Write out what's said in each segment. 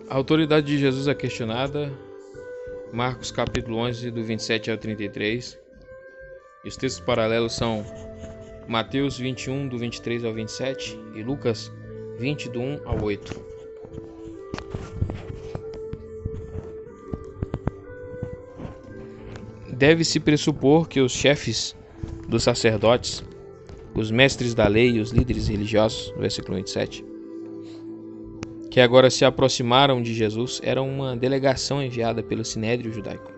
A autoridade de Jesus é questionada. Marcos capítulo 11, do 27 ao 33. E os textos paralelos são Mateus 21, do 23 ao 27 e Lucas 20, do 1 ao 8. Deve-se pressupor que os chefes dos sacerdotes, os mestres da lei e os líderes religiosos, versículo 27, que agora se aproximaram de Jesus, eram uma delegação enviada pelo Sinédrio judaico,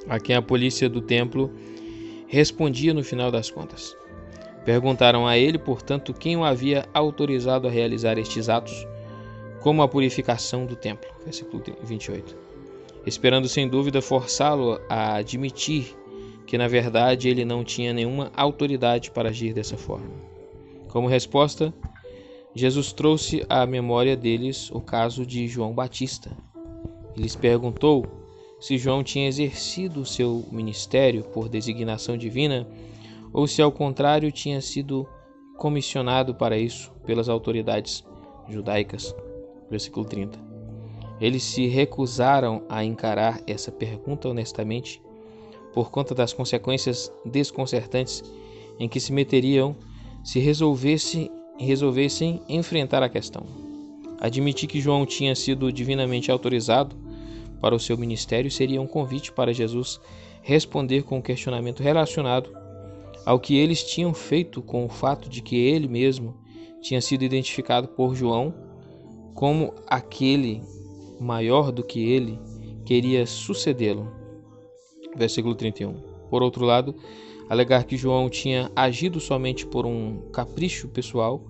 a quem a polícia do templo respondia no final das contas. Perguntaram a ele, portanto, quem o havia autorizado a realizar estes atos, como a purificação do templo, versículo 28, esperando sem dúvida forçá-lo a admitir que na verdade ele não tinha nenhuma autoridade para agir dessa forma. Como resposta, Jesus trouxe à memória deles o caso de João Batista. Ele lhes perguntou se João tinha exercido o seu ministério por designação divina ou se ao contrário tinha sido comissionado para isso pelas autoridades judaicas. Versículo 30. Eles se recusaram a encarar essa pergunta honestamente por conta das consequências desconcertantes em que se meteriam se resolvessem enfrentar a questão. Admitir que João tinha sido divinamente autorizado para o seu ministério seria um convite para Jesus responder com um questionamento relacionado ao que eles tinham feito com o fato de que ele mesmo tinha sido identificado por João como aquele maior do que ele queria sucedê-lo. Versículo 31. Por outro lado, alegar que João tinha agido somente por um capricho pessoal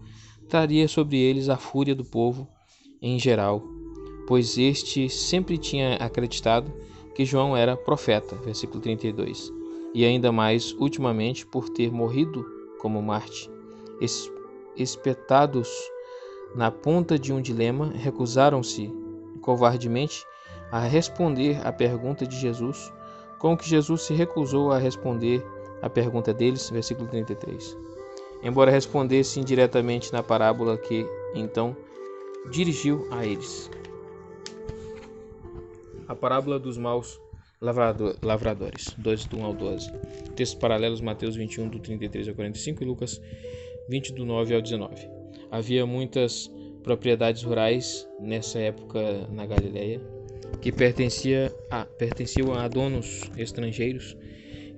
traria sobre eles a fúria do povo em geral, pois este sempre tinha acreditado que João era profeta, versículo 32, e ainda mais ultimamente por ter morrido como Marte. Espetados na ponta de um dilema, recusaram-se covardemente a responder à pergunta de Jesus, como que Jesus se recusou a responder a pergunta deles, versículo 33. Embora respondesse indiretamente na parábola que então dirigiu a eles. A parábola dos maus lavradores, 2 do 1 ao 12. Textos paralelos, Mateus 21, do 33 ao 45 e Lucas 20, do 9 ao 19. Havia muitas propriedades rurais nessa época na Galileia que pertenciam a donos estrangeiros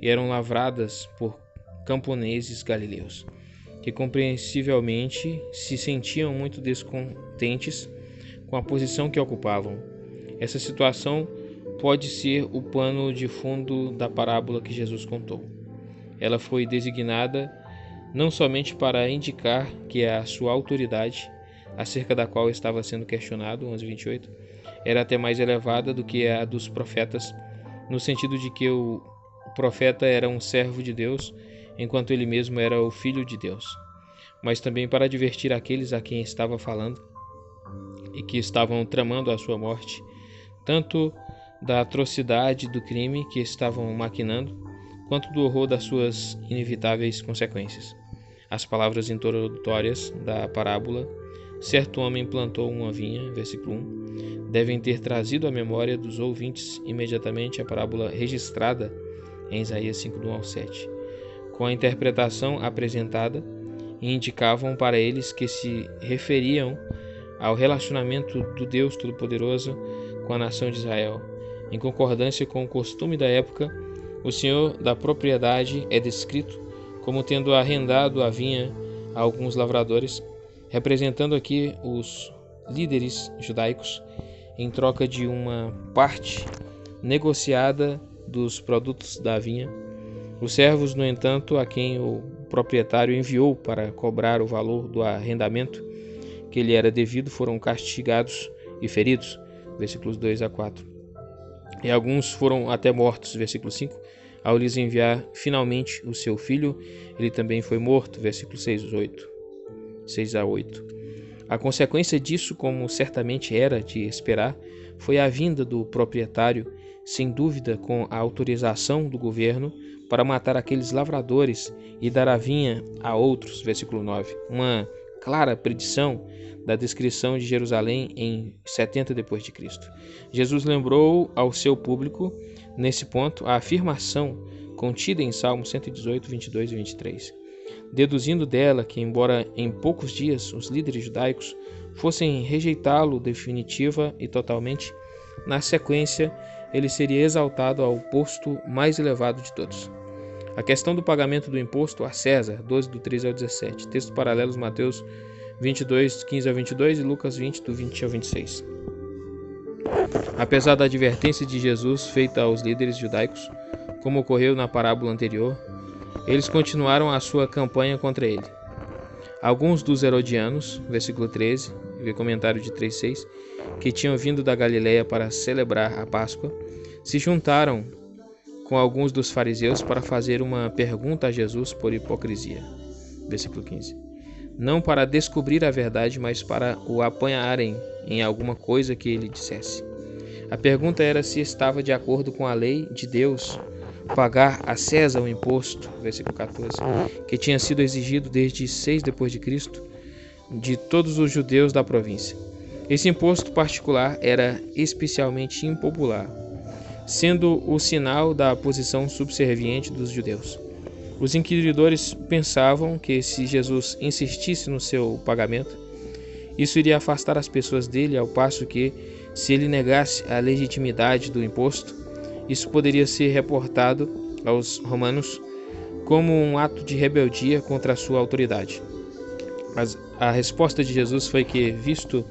e eram lavradas por camponeses galileus, que compreensivelmente se sentiam muito descontentes com a posição que ocupavam. Essa situação pode ser o pano de fundo da parábola que Jesus contou. Ela foi designada não somente para indicar que a sua autoridade, acerca da qual estava sendo questionado, 11:28, era até mais elevada do que a dos profetas, no sentido de que o profeta era um servo de Deus, enquanto ele mesmo era o Filho de Deus, mas também para advertir aqueles a quem estava falando e que estavam tramando a sua morte, tanto da atrocidade do crime que estavam maquinando, quanto do horror das suas inevitáveis consequências. As palavras introdutórias da parábola, certo homem plantou uma vinha, versículo 1, devem ter trazido à memória dos ouvintes imediatamente a parábola registrada em Isaías 5, do 1 ao 7. Com a interpretação apresentada, indicavam para eles que se referiam ao relacionamento do Deus Todo-Poderoso com a nação de Israel. Em concordância com o costume da época, o senhor da propriedade é descrito como tendo arrendado a vinha a alguns lavradores, representando aqui os líderes judaicos, em troca de uma parte negociada dos produtos da vinha. Os servos, no entanto, a quem o proprietário enviou para cobrar o valor do arrendamento que lhe era devido, foram castigados e feridos, versículos 2 a 4. E alguns foram até mortos, versículo 5, ao lhes enviar finalmente o seu filho, ele também foi morto, versículo 6 a 8. A consequência disso, como certamente era de esperar, foi a vinda do proprietário, sem dúvida com a autorização do governo, para matar aqueles lavradores e dar a vinha a outros, versículo 9. Uma clara predição da descrição de Jerusalém em 70 depois de Cristo. Jesus lembrou ao seu público, nesse ponto, a afirmação contida em Salmos 118, 22 e 23, deduzindo dela que, embora em poucos dias os líderes judaicos fossem rejeitá-lo definitiva e totalmente, na sequência ele seria exaltado ao posto mais elevado de todos. A questão do pagamento do imposto a César, 12 do 13 ao 17, textos paralelos Mateus 22, 15 a 22 e Lucas 20, do 20 ao 26. Apesar da advertência de Jesus feita aos líderes judaicos, como ocorreu na parábola anterior, eles continuaram a sua campanha contra ele. Alguns dos herodianos, versículo 13, e comentário de 3:6, que tinham vindo da Galileia para celebrar a Páscoa, se juntaram com alguns dos fariseus para fazer uma pergunta a Jesus por hipocrisia. Versículo 15. Não para descobrir a verdade, mas para o apanharem em alguma coisa que ele dissesse. A pergunta era se estava de acordo com a lei de Deus pagar a César o imposto, versículo 14, que tinha sido exigido desde 6 depois de Cristo de todos os judeus da província. Esse imposto particular era especialmente impopular, sendo o sinal da posição subserviente dos judeus. Os inquiridores pensavam que se Jesus insistisse no seu pagamento, isso iria afastar as pessoas dele, ao passo que, se ele negasse a legitimidade do imposto, isso poderia ser reportado aos romanos como um ato de rebeldia contra a sua autoridade. Mas a resposta de Jesus foi que, visto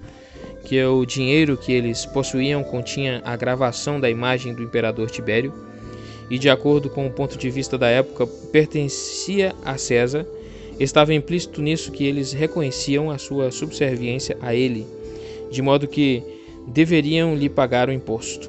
que o dinheiro que eles possuíam continha a gravação da imagem do imperador Tibério, e de acordo com o ponto de vista da época pertencia a César, estava implícito nisso que eles reconheciam a sua subserviência a ele, de modo que deveriam lhe pagar o imposto.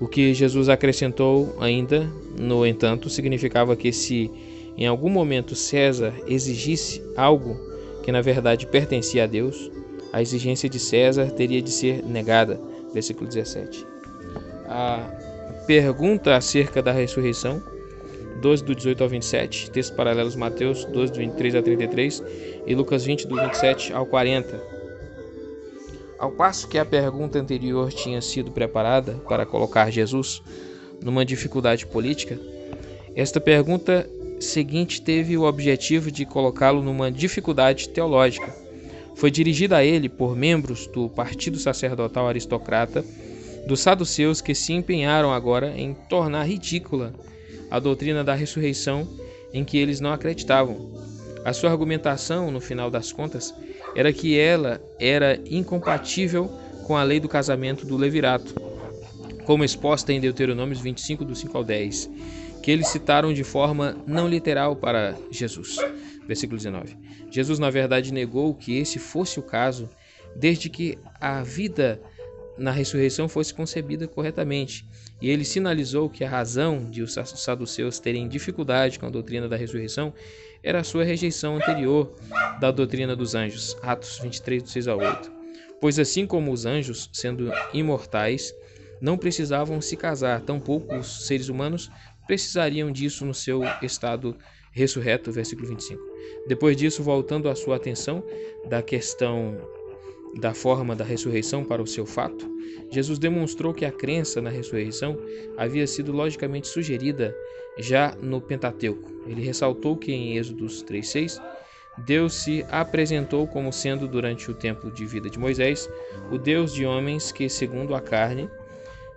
O que Jesus acrescentou ainda, no entanto, significava que se em algum momento César exigisse algo que na verdade pertencia a Deus, a exigência de César teria de ser negada. Versículo 17. A pergunta acerca da ressurreição, 12 do 18 ao 27, textos paralelos Mateus 12 do 23 a 33 e Lucas 20 do 27 ao 40. Ao passo que a pergunta anterior tinha sido preparada para colocar Jesus numa dificuldade política, esta pergunta seguinte teve o objetivo de colocá-lo numa dificuldade teológica. Foi dirigida a ele por membros do partido sacerdotal aristocrata dos saduceus, que se empenharam agora em tornar ridícula a doutrina da ressurreição em que eles não acreditavam. A sua argumentação, no final das contas, era que ela era incompatível com a lei do casamento do levirato, como exposta em Deuteronômio 25, do 5 ao 10, que eles citaram de forma não literal para Jesus. Versículo 19. Jesus, na verdade, negou que esse fosse o caso, desde que a vida na ressurreição fosse concebida corretamente, e ele sinalizou que a razão de os saduceus terem dificuldade com a doutrina da ressurreição era a sua rejeição anterior da doutrina dos anjos, Atos 23, do 6 ao 8. Pois assim como os anjos, sendo imortais, não precisavam se casar, tampouco os seres humanos precisariam disso no seu estado ressurreto, versículo 25. Depois disso, voltando a sua atenção da questão da forma da ressurreição para o seu fato, Jesus demonstrou que a crença na ressurreição havia sido logicamente sugerida já no Pentateuco. Ele ressaltou que em Êxodos 3:6, Deus se apresentou como sendo, durante o tempo de vida de Moisés, o Deus de homens que, segundo a carne,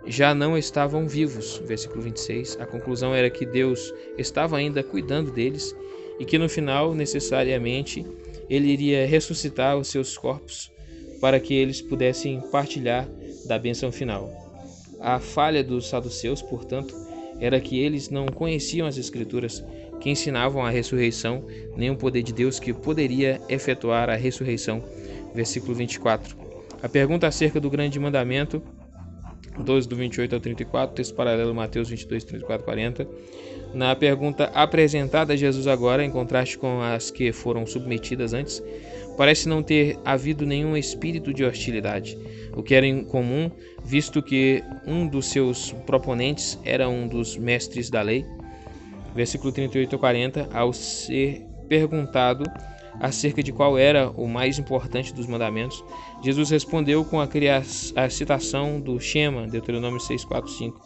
já não estavam vivos. Versículo 26. A conclusão era que Deus estava ainda cuidando deles e que no final, necessariamente, ele iria ressuscitar os seus corpos para que eles pudessem partilhar da bênção final. A falha dos saduceus, portanto, era que eles não conheciam as Escrituras que ensinavam a ressurreição, nem o poder de Deus que poderia efetuar a ressurreição. Versículo 24. A pergunta acerca do grande mandamento, 12 do 28 ao 34, texto paralelo Mateus 22, 34 40. Na pergunta apresentada a Jesus agora, em contraste com as que foram submetidas antes, parece não ter havido nenhum espírito de hostilidade, o que era incomum, visto que um dos seus proponentes era um dos mestres da lei. Versículo 38 a 40, ao ser perguntado acerca de qual era o mais importante dos mandamentos, Jesus respondeu com a citação do Shema, Deuteronômio 6, 4, 5,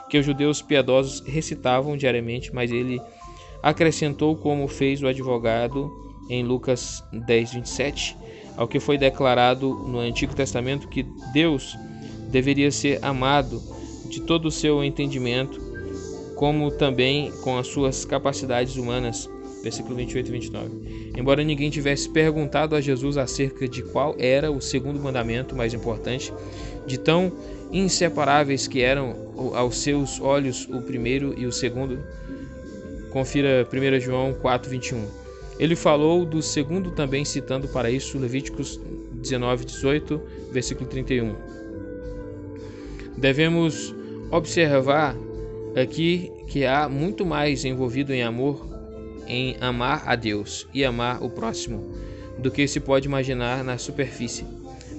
que os judeus piedosos recitavam diariamente, mas ele acrescentou, como fez o advogado em Lucas 10, 27, ao que foi declarado no Antigo Testamento que Deus deveria ser amado de todo o seu entendimento, como também com as suas capacidades humanas. Versículo 28 e 29. Embora ninguém tivesse perguntado a Jesus acerca de qual era o segundo mandamento mais importante, de tão inseparáveis que eram aos seus olhos o primeiro e o segundo, confira 1 João 4, 21. Ele falou do segundo também, citando para isso Levíticos 19, 18, versículo 31. Devemos observar aqui que há muito mais envolvido em amar a Deus e amar o próximo do que se pode imaginar na superfície.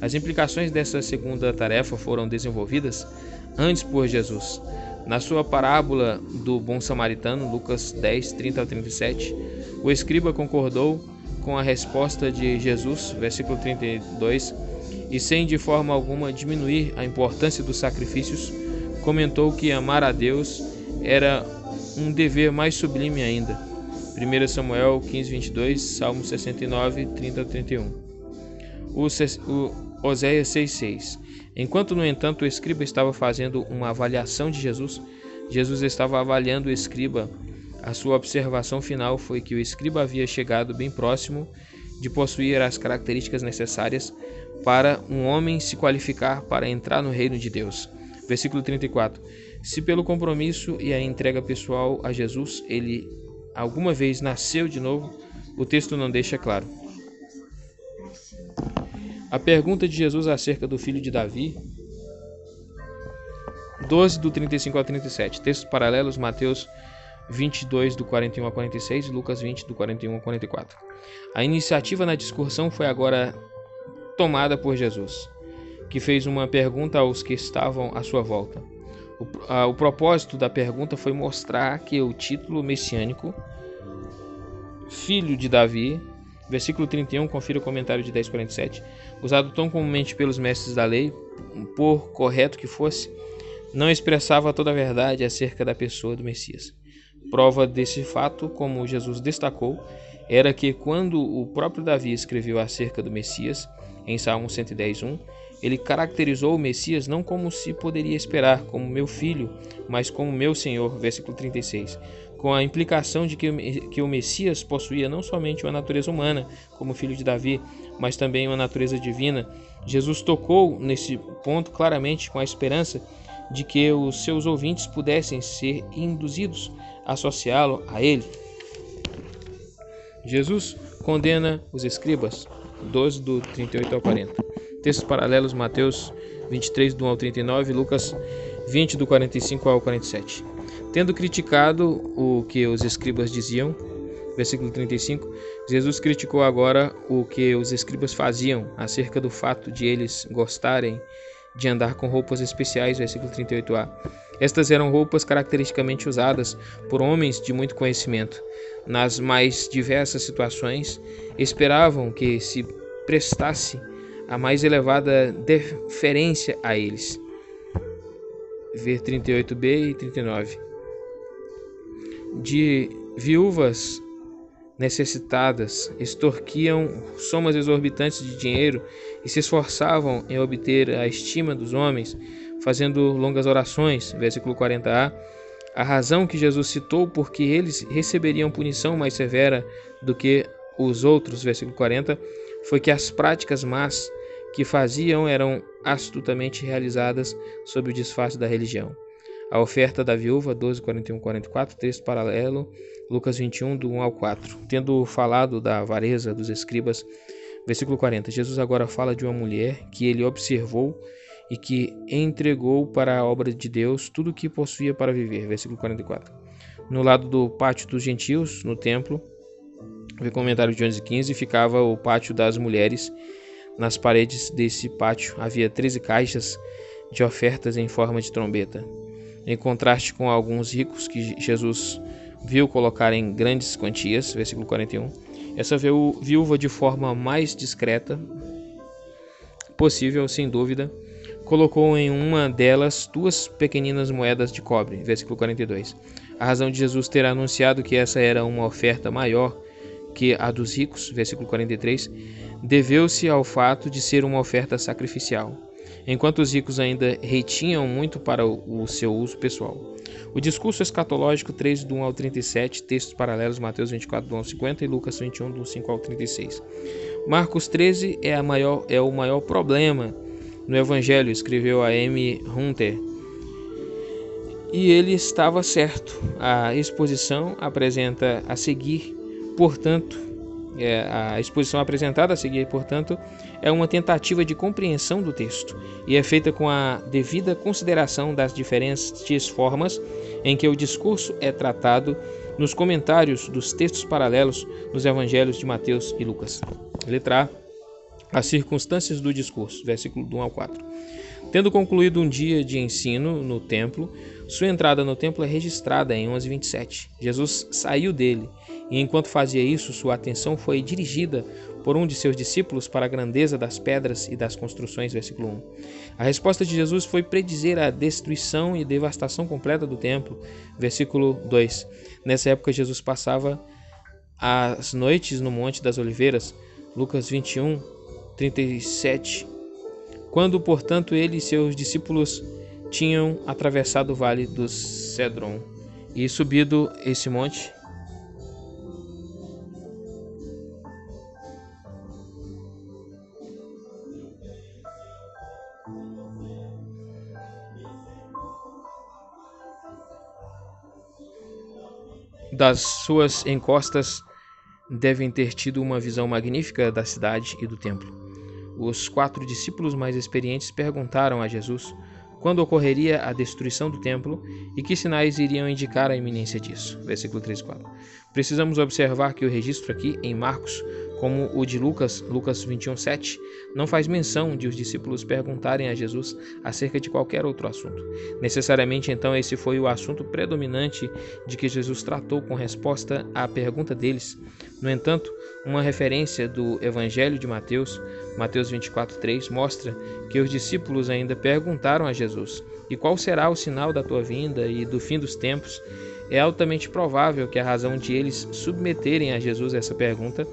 As implicações dessa segunda tarefa foram desenvolvidas antes por Jesus. Na sua parábola do bom samaritano, Lucas 10, 30 a 37, o escriba concordou com a resposta de Jesus, versículo 32, e sem de forma alguma diminuir a importância dos sacrifícios, comentou que amar a Deus era um dever mais sublime ainda. 1 Samuel 15, 22, Salmo 69, 30 a 31. Oséias 6, 6. Enquanto, no entanto, o escriba estava fazendo uma avaliação de Jesus, Jesus estava avaliando o escriba. A sua observação final foi que o escriba havia chegado bem próximo de possuir as características necessárias para um homem se qualificar para entrar no reino de Deus. Versículo 34. Se pelo compromisso e a entrega pessoal a Jesus ele alguma vez nasceu de novo, o texto não deixa claro. A pergunta de Jesus acerca do filho de Davi, 12 do 35 ao 37. Textos paralelos, Mateus 22 do 41 a 46 e Lucas 20 do 41 a 44. A iniciativa na discussão foi agora tomada por Jesus, que fez uma pergunta aos que estavam à sua volta. O propósito da pergunta foi mostrar que o título messiânico, Filho de Davi, versículo 31, confira o comentário de 10:47, usado tão comumente pelos mestres da lei, por correto que fosse, não expressava toda a verdade acerca da pessoa do Messias. Prova desse fato, como Jesus destacou, era que quando o próprio Davi escreveu acerca do Messias, em Salmo 110:1, ele caracterizou o Messias não como se poderia esperar, como meu filho, mas como meu Senhor, versículo 36, com a implicação de que o Messias possuía não somente uma natureza humana, como filho de Davi, mas também uma natureza divina. Jesus tocou nesse ponto claramente com a esperança de que os seus ouvintes pudessem ser induzidos a associá-lo a ele. Jesus condena os escribas, 12 do 38 ao 40. Textos paralelos, Mateus 23 do 1 ao 39 e Lucas 20 do 45 ao 47. Tendo criticado o que os escribas diziam, versículo 35, Jesus criticou agora o que os escribas faziam acerca do fato de eles gostarem de andar com roupas especiais, versículo 38a. Estas eram roupas caracteristicamente usadas por homens de muito conhecimento. Nas mais diversas situações, esperavam que se prestasse a mais elevada deferência a eles. Ver 38b e 39. De viúvas necessitadas, extorquiam somas exorbitantes de dinheiro e se esforçavam em obter a estima dos homens, fazendo longas orações, versículo 40a. A razão que Jesus citou porque eles receberiam punição mais severa do que os outros, versículo 40, foi que as práticas más que faziam eram astutamente realizadas sob o disfarce da religião. A oferta da viúva, 12, 41, 44, texto paralelo, Lucas 21, do 1 ao 4. Tendo falado da avareza dos escribas, versículo 40, Jesus agora fala de uma mulher que ele observou e que entregou para a obra de Deus tudo o que possuía para viver, versículo 44. No lado do pátio dos gentios, no templo, no comentário de 11:15, ficava o pátio das mulheres. Nas paredes desse pátio havia 13 caixas de ofertas em forma de trombeta. Em contraste com alguns ricos que Jesus viu colocar em grandes quantias, versículo 41, Essa viúva, de forma mais discreta possível, sem dúvida, colocou em uma delas 2 pequeninas moedas de cobre. Versículo 42. A razão de Jesus ter anunciado que essa era uma oferta maior que a dos ricos, versículo 43, deveu-se ao fato de ser uma oferta sacrificial, enquanto os ricos ainda retinham muito para o seu uso pessoal. O discurso escatológico 3, do 1 ao 37, textos paralelos, Mateus 24, do 1 ao 50 e Lucas 21, do 5 ao 36. Marcos 13 é o maior problema no Evangelho, escreveu a M. Hunter. E ele estava certo. A exposição apresentada a seguir, portanto, é uma tentativa de compreensão do texto e é feita com a devida consideração das diferentes formas em que o discurso é tratado nos comentários dos textos paralelos nos evangelhos de Mateus e Lucas. Letra A. As circunstâncias do discurso, versículo do 1 ao 4. Tendo concluído um dia de ensino no templo, sua entrada no templo é registrada em 11:27. Jesus saiu dele, e enquanto fazia isso, sua atenção foi dirigida por um de seus discípulos para a grandeza das pedras e das construções, versículo 1. A resposta de Jesus foi predizer a destruição e devastação completa do templo, versículo 2. Nessa época, Jesus passava as noites no Monte das Oliveiras, Lucas 21, 37. Quando, portanto, ele e seus discípulos tinham atravessado o vale do Cédron e subido esse monte, das suas encostas devem ter tido uma visão magnífica da cidade e do templo. Os 4 discípulos mais experientes perguntaram a Jesus quando ocorreria a destruição do templo e que sinais iriam indicar a iminência disso. Versículo 3 e 4. Precisamos observar que o registro aqui em Marcos, como o de Lucas 21:7, não faz menção de os discípulos perguntarem a Jesus acerca de qualquer outro assunto. Necessariamente, então, esse foi o assunto predominante de que Jesus tratou com resposta à pergunta deles. No entanto, uma referência do Evangelho de Mateus 24:3, mostra que os discípulos ainda perguntaram a Jesus: "E qual será o sinal da tua vinda e do fim dos tempos?" É altamente provável que a razão de eles submeterem a Jesus essa pergunta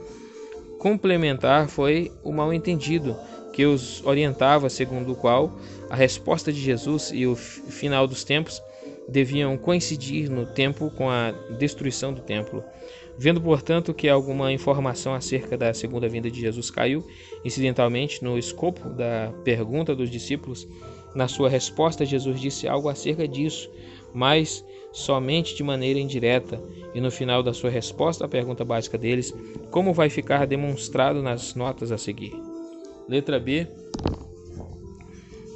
complementar foi o mal-entendido que os orientava, segundo o qual a resposta de Jesus e o final dos tempos deviam coincidir no tempo com a destruição do templo. Vendo, portanto, que alguma informação acerca da segunda vinda de Jesus caiu incidentalmente no escopo da pergunta dos discípulos, na sua resposta Jesus disse algo acerca disso, mas somente de maneira indireta, e no final da sua resposta à pergunta básica deles, como vai ficar demonstrado nas notas a seguir. Letra B.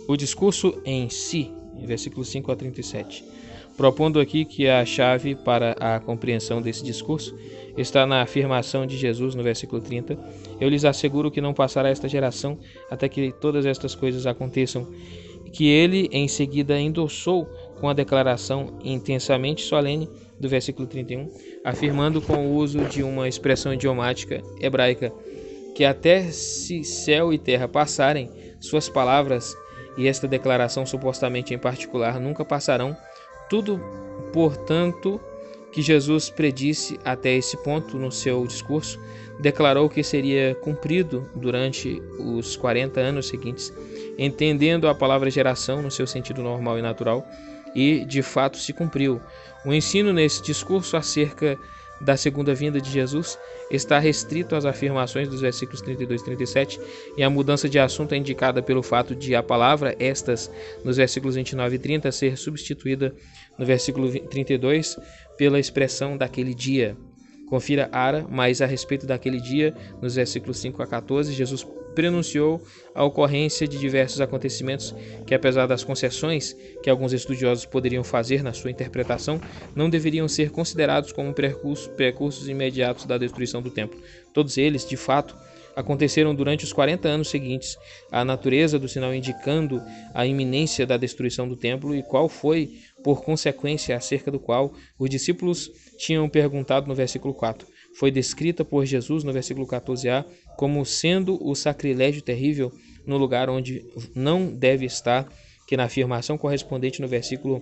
O discurso em si, versículos 5 a 37. Propondo aqui que a chave para a compreensão desse discurso está na afirmação de Jesus no versículo 30. Eu lhes asseguro que não passará esta geração até que todas estas coisas aconteçam, que ele em seguida endossou com a declaração intensamente solene do versículo 31, afirmando com o uso de uma expressão idiomática hebraica que até se céu e terra passarem, suas palavras e esta declaração supostamente em particular nunca passarão. Tudo, portanto, que Jesus predisse até esse ponto no seu discurso, declarou que seria cumprido durante os 40 anos seguintes, entendendo a palavra geração no seu sentido normal e natural, e de fato se cumpriu. O ensino nesse discurso acerca da segunda vinda de Jesus está restrito às afirmações dos versículos 32 e 37, e a mudança de assunto é indicada pelo fato de a palavra estas nos versículos 29 e 30 ser substituída no versículo 32 pela expressão daquele dia. Confira Ara, mas a respeito daquele dia, nos versículos 5 a 14, Jesus prenunciou a ocorrência de diversos acontecimentos que, apesar das concessões que alguns estudiosos poderiam fazer na sua interpretação, não deveriam ser considerados como precursos imediatos da destruição do templo. Todos eles, de fato, aconteceram durante os 40 anos seguintes, a natureza do sinal indicando a iminência da destruição do templo e qual foi, por consequência, acerca do qual os discípulos tinham perguntado no versículo 4. foi descrita por Jesus no versículo 14a como sendo o sacrilégio terrível no lugar onde não deve estar, que na afirmação correspondente no versículo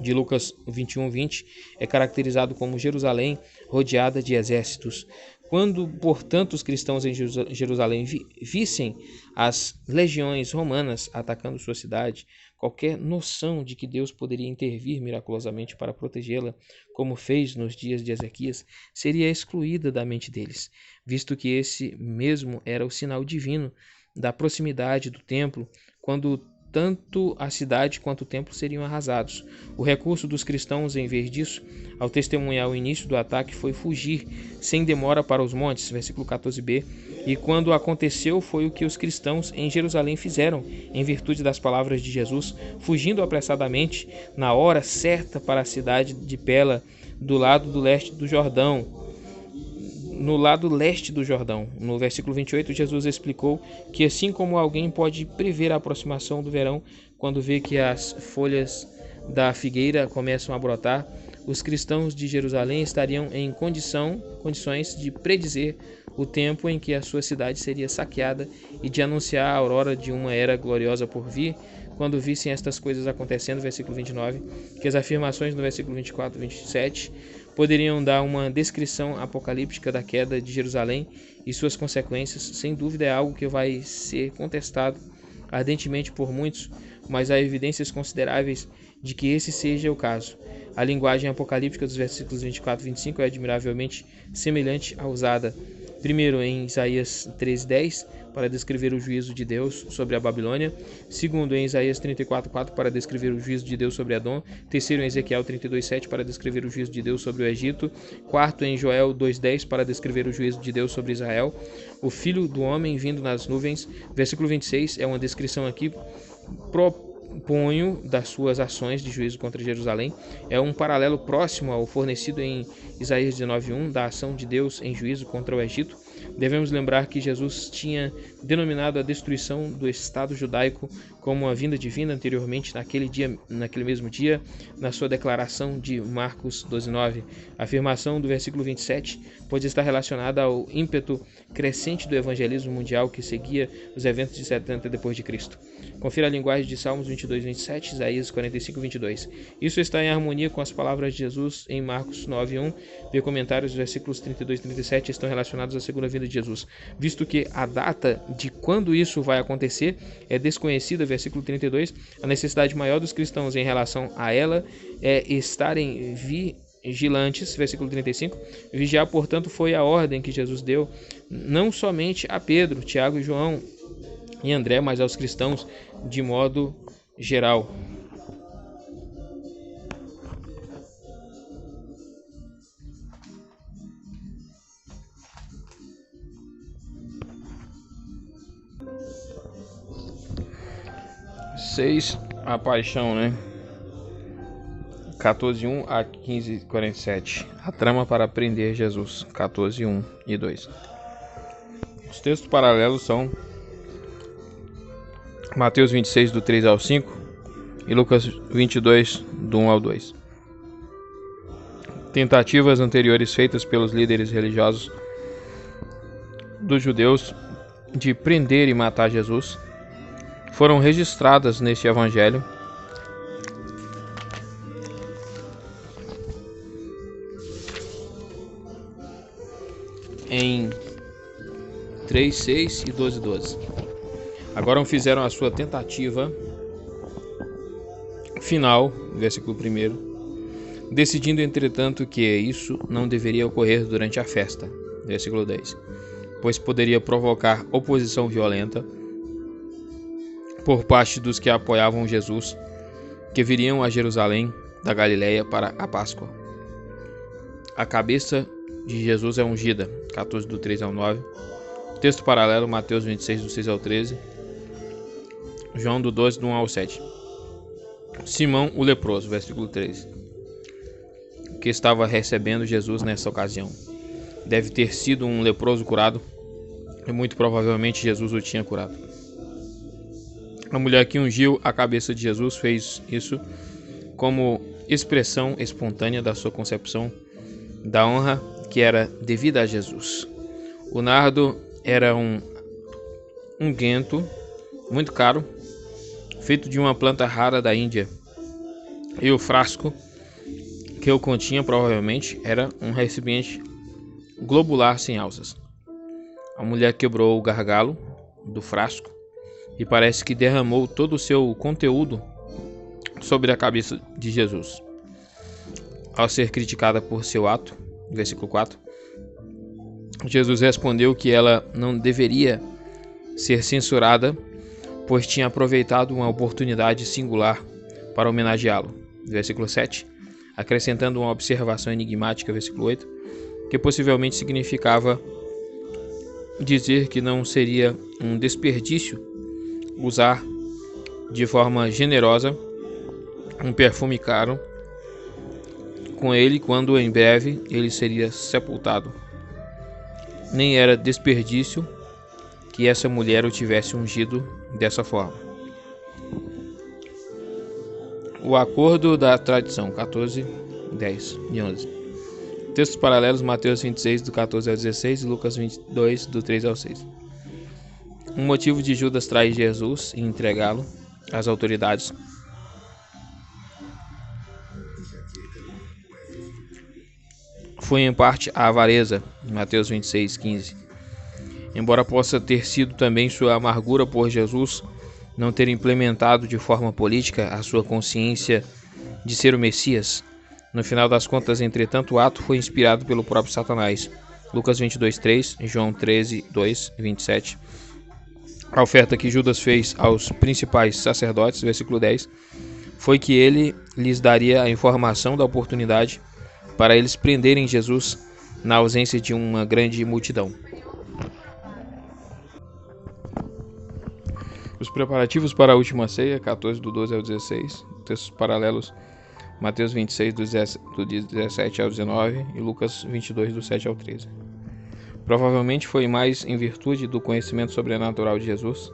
de Lucas 21:20 é caracterizado como Jerusalém rodeada de exércitos. Quando, portanto, os cristãos em Jerusalém vissem as legiões romanas atacando sua cidade, qualquer noção de que Deus poderia intervir miraculosamente para protegê-la, como fez nos dias de Ezequias, seria excluída da mente deles, visto que esse mesmo era o sinal divino da proximidade do templo, quando tanto a cidade quanto o templo seriam arrasados. O recurso dos cristãos, em vez disso, ao testemunhar o início do ataque, foi fugir sem demora para os montes, versículo 14b, e quando aconteceu foi o que os cristãos em Jerusalém fizeram, em virtude das palavras de Jesus, fugindo apressadamente, na hora certa para a cidade de Pela, do lado do leste do Jordão. No lado leste do Jordão. No versículo 28, Jesus explicou que assim como alguém pode prever a aproximação do verão quando vê que as folhas da figueira começam a brotar, os cristãos de Jerusalém estariam em condições de predizer o tempo em que a sua cidade seria saqueada e de anunciar a aurora de uma era gloriosa por vir, quando vissem estas coisas acontecendo, versículo 29, que as afirmações no versículo 24 e 27 poderiam dar uma descrição apocalíptica da queda de Jerusalém e suas consequências. Sem dúvida é algo que vai ser contestado ardentemente por muitos, mas há evidências consideráveis de que esse seja o caso. A linguagem apocalíptica dos versículos 24 e 25 é admiravelmente semelhante à usada, primeiro em Isaías 3:10, para descrever o juízo de Deus sobre a Babilônia, segundo em Isaías 34:4 para descrever o juízo de Deus sobre Adom, terceiro em Ezequiel 32:7 para descrever o juízo de Deus sobre o Egito, quarto em Joel 2:10 para descrever o juízo de Deus sobre Israel, o filho do homem vindo nas nuvens, versículo 26 é uma descrição aqui proponho das suas ações de juízo contra Jerusalém, é um paralelo próximo ao fornecido em Isaías 19:1 da ação de Deus em juízo contra o Egito. Devemos lembrar que Jesus tinha denominado a destruição do Estado judaico como uma vinda divina anteriormente naquele mesmo dia, na sua declaração de Marcos 12:9. A afirmação do versículo 27 pode estar relacionada ao ímpeto crescente do evangelismo mundial que seguia os eventos de 70 depois de Cristo. Confira a linguagem de Salmos 22:27, Isaías 45:22. Isso está em harmonia com as palavras de Jesus em Marcos 9:1. Vê comentários, os versículos 32 e 37 estão relacionados à segunda vinda de Jesus, visto que a data de quando isso vai acontecer é desconhecida, versículo 32, a necessidade maior dos cristãos em relação a ela é estarem vigilantes, versículo 35, vigiar, portanto, foi a ordem que Jesus deu, não somente a Pedro, Tiago e João e André, mas aos cristãos de modo geral. A paixão, né? 14:1 a 15:47. A trama para prender Jesus. 14:1 e 2. Os textos paralelos são Mateus 26 do 3 ao 5 e Lucas 22 do 1 ao 2. Tentativas anteriores feitas pelos líderes religiosos dos judeus de prender e matar Jesus foram registradas neste evangelho em 3:6 e 12:12. Agora fizeram a sua tentativa final, versículo 1, decidindo entretanto que isso não deveria ocorrer durante a festa, versículo 10, pois poderia provocar oposição violenta por parte dos que apoiavam Jesus, que viriam a Jerusalém da Galileia para a Páscoa. A cabeça de Jesus é ungida, 14 do 3 ao 9. Texto paralelo, Mateus 26 do 6 ao 13. João do 12 do 1 ao 7. Simão o leproso, versículo 13, que estava recebendo Jesus nessa ocasião. Deve ter sido um leproso curado, e muito provavelmente Jesus o tinha curado. A mulher que ungiu a cabeça de Jesus fez isso como expressão espontânea da sua concepção da honra que era devida a Jesus. O nardo era um unguento muito caro, feito de uma planta rara da Índia, e o frasco que o continha provavelmente era um recipiente globular sem alças. A mulher quebrou o gargalo do frasco e parece que derramou todo o seu conteúdo sobre a cabeça de Jesus. Ao ser criticada por seu ato, versículo 4, Jesus respondeu que ela não deveria ser censurada, pois tinha aproveitado uma oportunidade singular para homenageá-lo. Versículo 7, acrescentando uma observação enigmática, versículo 8, que possivelmente significava dizer que não seria um desperdício usar de forma generosa um perfume caro com ele quando em breve ele seria sepultado. Nem era desperdício que essa mulher o tivesse ungido dessa forma. O acordo da tradição, 14, 10 e 11. Textos paralelos, Mateus 26, do 14 ao 16 e Lucas 22, do 3 ao 6. Um motivo de Judas trair Jesus e entregá-lo às autoridades foi em parte a avareza, Mateus 26, 15. Embora possa ter sido também sua amargura por Jesus não ter implementado de forma política a sua consciência de ser o Messias, no final das contas, entretanto, o ato foi inspirado pelo próprio Satanás. Lucas 22, 3, João 13, 2, 27. A oferta que Judas fez aos principais sacerdotes, versículo 10, foi que ele lhes daria a informação da oportunidade para eles prenderem Jesus na ausência de uma grande multidão. Os preparativos para a última ceia, 14 do 12 ao 16, textos paralelos, Mateus 26 do 17 ao 19 e Lucas 22 do 7 ao 13. Provavelmente foi mais em virtude do conhecimento sobrenatural de Jesus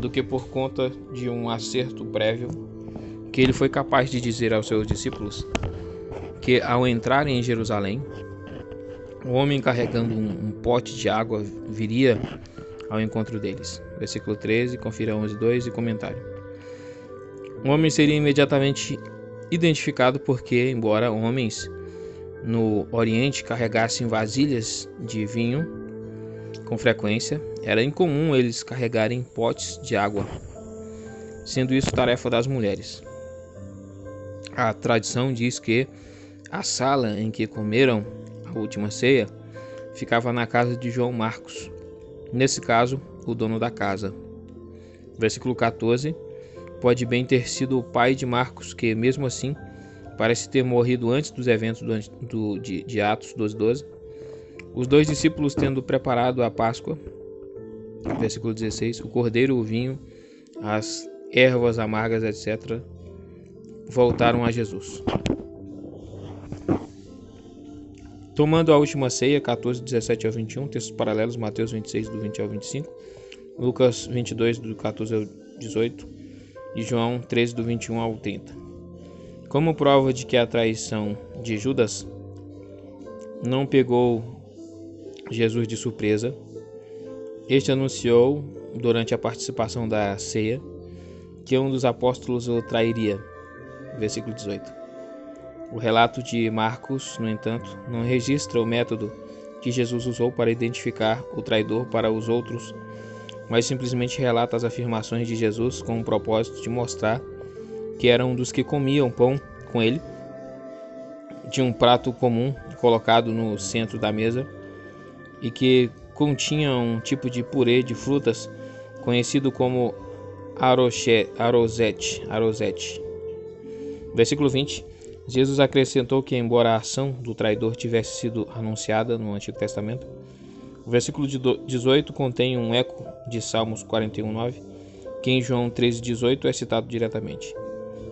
do que por conta de um acerto prévio que ele foi capaz de dizer aos seus discípulos que ao entrarem em Jerusalém, o homem carregando um pote de água viria ao encontro deles. Versículo 13, confira 11:2 e comentário. O homem seria imediatamente identificado porque, embora homens no Oriente carregassem vasilhas de vinho com frequência, era incomum eles carregarem potes de água, sendo isso tarefa das mulheres. A tradição diz que a sala em que comeram a última ceia ficava na casa de João Marcos, nesse caso, o dono da casa. Versículo 14, pode bem ter sido o pai de Marcos, que mesmo assim parece ter morrido antes dos eventos de Atos 12:12. Os dois discípulos tendo preparado a Páscoa, versículo 16, o cordeiro, o vinho, as ervas amargas, etc., voltaram a Jesus. Tomando a última ceia, 14, 17 ao 21, textos paralelos, Mateus 26, do 20 ao 25, Lucas 22, do 14 ao 18 e João 13, do 21 ao 30. Como prova de que a traição de Judas não pegou Jesus de surpresa, este anunciou, durante a participação da ceia, que um dos apóstolos o trairia. Versículo 18. O relato de Marcos, no entanto, não registra o método que Jesus usou para identificar o traidor para os outros, mas simplesmente relata as afirmações de Jesus com o propósito de mostrar que era um dos que comiam pão com ele, de um prato comum colocado no centro da mesa e que continha um tipo de purê de frutas conhecido como arozete. Versículo 20. Jesus acrescentou que, embora a ação do traidor tivesse sido anunciada no Antigo Testamento, o versículo 18 contém um eco de Salmos 41:9, que em João 13:18 é citado diretamente.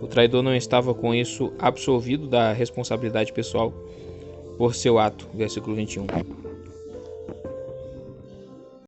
O traidor não estava com isso absolvido da responsabilidade pessoal por seu ato, versículo 21.